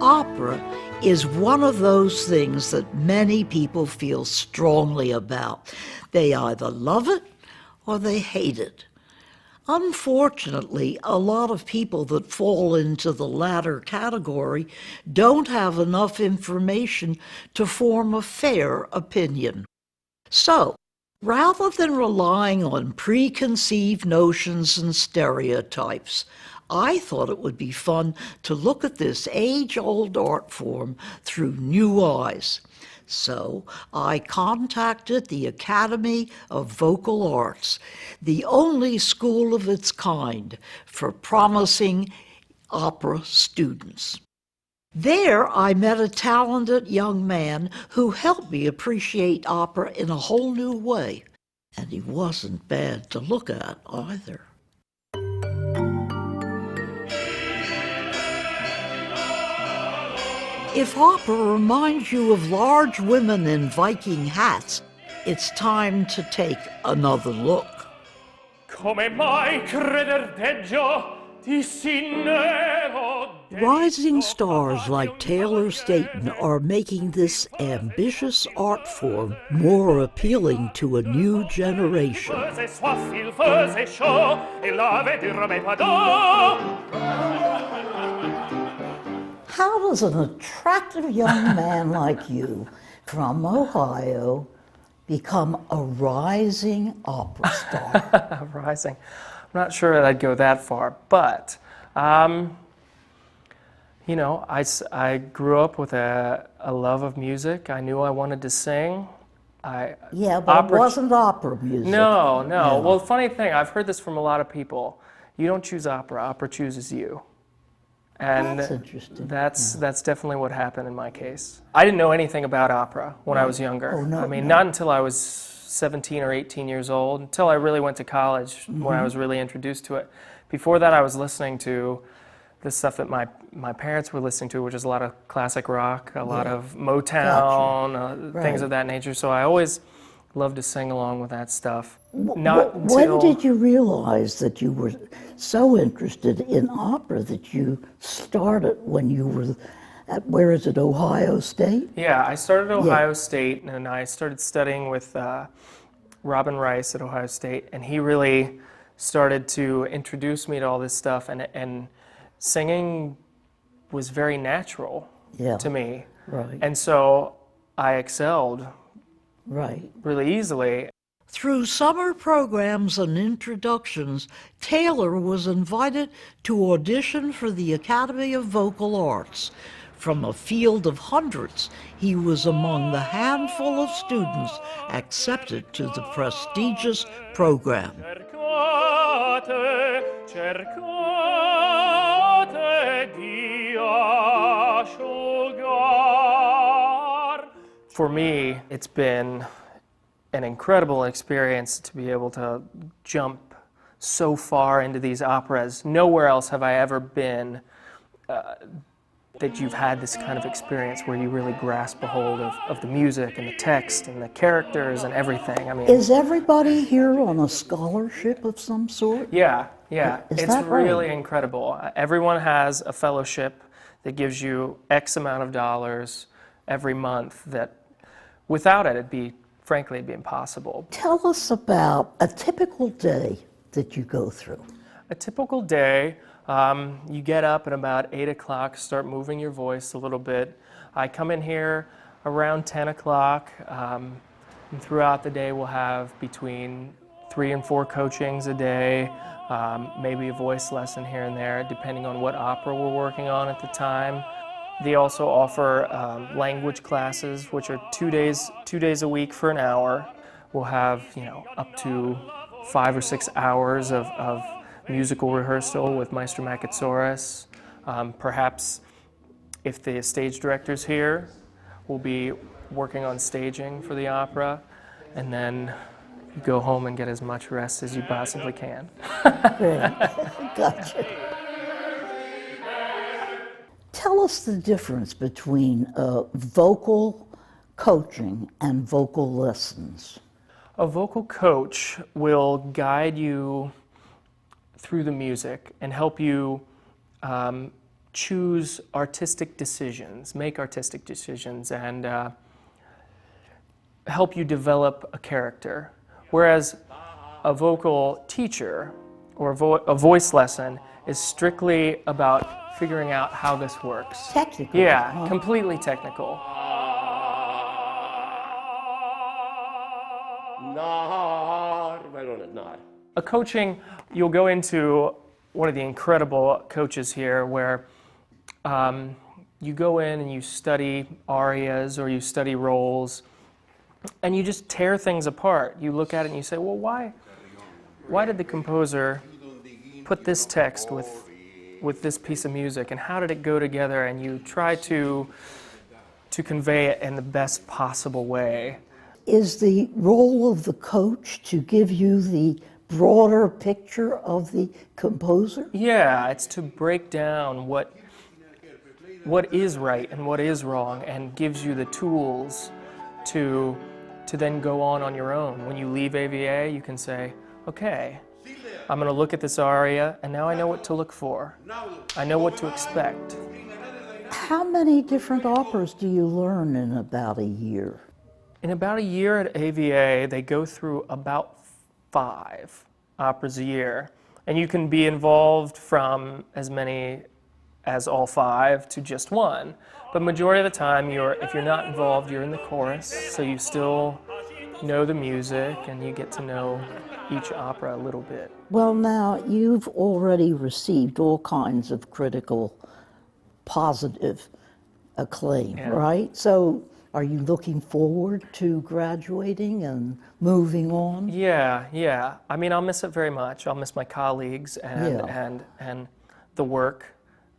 Opera is one of those things that many people feel strongly about. They either love it or they hate it. Unfortunately, a lot of people that fall into the latter category don't have enough information to form a fair opinion. So, rather than relying on preconceived notions and stereotypes, I thought it would be fun to look at this age-old art form through new eyes. So I contacted the Academy of Vocal Arts, the only school of its kind for promising opera students. There I met a talented young man who helped me appreciate opera in a whole new way. And he wasn't bad to look at either. If opera reminds you of large women in Viking hats, it's time to take another look. Come mai creder peggio di nero? Rising stars like Taylor Stayton are making this ambitious art form more appealing to a new generation. How does an attractive young man like you from Ohio become a rising opera star? Rising. I'm not sure that I'd go that far, but you know, I grew up with a love of music. I knew I wanted to sing. But it wasn't opera music. No. Well, funny thing, I've heard this from a lot of people. You don't choose opera, opera chooses you. And that's interesting. That's definitely what happened in my case. I didn't know anything about opera when I was younger. Not until I was 17 or 18 years old, until I really went to college when I was really introduced to it. Before that, I was listening to the stuff that my parents were listening to, which is a lot of classic rock, a lot of Motown, things of that nature. So I always loved to sing along with that stuff. When did you realize that you were so interested in opera that you started when you were at, where is it, Ohio State? Yeah, I started at Ohio State, and I started studying with Robin Rice at Ohio State, and he really started to introduce me to all this stuff, and singing was very natural to me. Right. And so I excelled really easily. Through summer programs and introductions, Taylor was invited to audition for the Academy of Vocal Arts. From a field of hundreds, he was among the handful of students accepted to the prestigious program. For me, it's been an incredible experience to be able to jump so far into these operas. Nowhere else have I ever been that you've had this kind of experience where you really grasp a hold of the music and the text and the characters and everything. I mean, is everybody here on a scholarship of some sort? Yeah. Is it's that right? really incredible. Everyone has a fellowship that gives you X amount of dollars every month that without it, it'd be impossible. Tell us about a typical day that you go through. A typical day, you get up at about 8 o'clock, start moving your voice a little bit. I come in here around 10 o'clock, and throughout the day we'll have between 3 and 4 coachings a day, maybe a voice lesson here and there, depending on what opera we're working on at the time. They also offer language classes, which are 2 days a week for an hour. We'll have, up to 5 or 6 hours of musical rehearsal with Maestro Macatsoris. Perhaps if the stage director's here, we'll be working on staging for the opera, and then you go home and get as much rest as you possibly can. Gotcha. Tell us the difference between vocal coaching and vocal lessons. A vocal coach will guide you through the music and help you choose artistic decisions, make artistic decisions, and help you develop a character. Whereas a vocal teacher or a voice lesson is strictly about figuring out how this works. Technical. Yeah, huh? completely technical. A coaching, you'll go into one of the incredible coaches here where you go in and you study arias or you study roles and you just tear things apart. You look at it and you say, well, why did the composer put this text with this piece of music, and how did it go together? And you try to convey it in the best possible way. Is the role of the coach to give you the broader picture of the composer? Yeah, it's to break down what is right and what is wrong, and gives you the tools to then go on your own. When you leave AVA, you can say, okay, I'm going to look at this aria, and now I know what to look for. I know what to expect. How many different operas do you learn in about a year? In about a year at AVA, they go through about 5 operas a year. And you can be involved from as many as all 5 to just 1. But majority of the time, if you're not involved, you're in the chorus, so you still know the music and you get to know each opera a little bit. Well, now, you've already received all kinds of critical, positive acclaim, Yeah. right? So are you looking forward to graduating and moving on? Yeah. I mean, I'll miss it very much. I'll miss my colleagues and the work.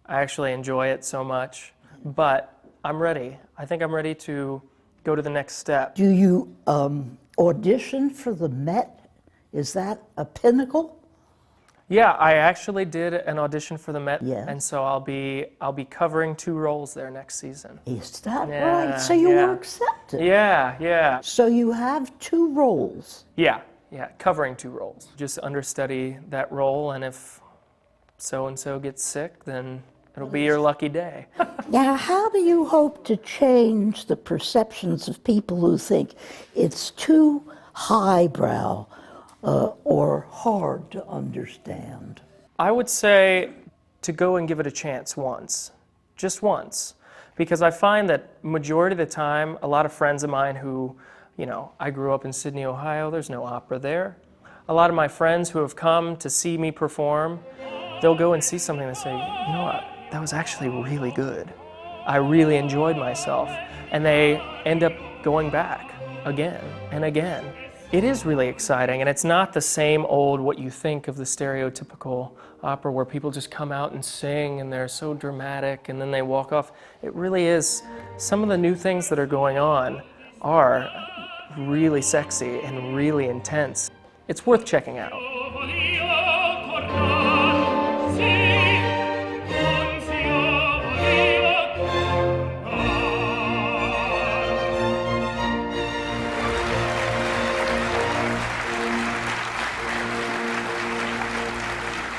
I actually enjoy it so much, but I'm ready. I think I'm ready to go to the next step. Do you audition for the Met? Is that a pinnacle? Yeah, I actually did an audition for the Met, Yes. and so I'll be covering 2 roles there next season. Is that Yeah, right? So you yeah. were accepted. Yeah. So you have 2 roles. Yeah, covering 2 roles. Just understudy that role, and if so-and-so gets sick, then it'll be your lucky day. Now, how do you hope to change the perceptions of people who think it's too highbrow or hard to understand? I would say to go and give it a chance once, just once, because I find that majority of the time, a lot of friends of mine who, I grew up in Sydney, Ohio, there's no opera there. A lot of my friends who have come to see me perform, they'll go and see something and say, you know what, that was actually really good. I really enjoyed myself. And they end up going back again and again. It is really exciting, and it's not the same old what you think of the stereotypical opera where people just come out and sing and they're so dramatic and then they walk off. It really is, some of the new things that are going on are really sexy and really intense. It's worth checking out.